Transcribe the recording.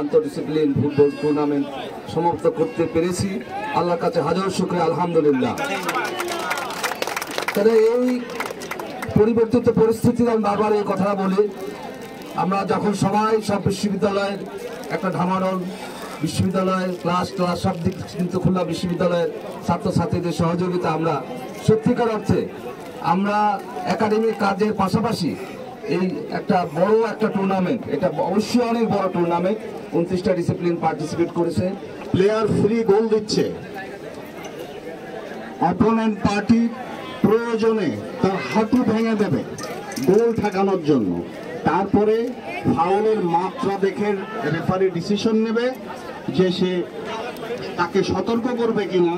আন্তঃডিসিপ্লিন football tournament সমাপ্ত করতে পেরেছি। আল্লাহর কাছে হাজার শুকরিয়া, আলহামদুলিল্লাহ। তাহলে এই পরিবর্তিত পরিস্থিতিতে আমি বারবার এই কথাটা বলি, আমরা যখন সব বিশ্ববিদ্যালয়ের একটা ঢামারোল বিশ্ববিদ্যালয়ের ক্লাস সব দিক কিন্তু খুলনা বিশ্ববিদ্যালয়ের ছাত্রছাত্রীদের সহযোগিতা আমরা সত্যিকার অর্থে আমরা একাডেমিক কাজের পাশাপাশি এই একটা বড় একটা টুর্নামেন্ট, এটা অবশ্যই অনেক বড় টুর্নামেন্ট, 29টা ডিসিপ্লিন পার্টিসিপেট করেছে। প্লেয়ার ফ্রি গোল দিচ্ছে, অপোনেন্ট পার্টি প্রয়োজনে তার হাঁটু ভেঙে দেবে গোল ঠেকানোর জন্য, তারপরে ফাউলের মাত্রা দেখে রেফারি ডিসিশন নেবে যে সে তাকে সতর্ক করবে কিনা।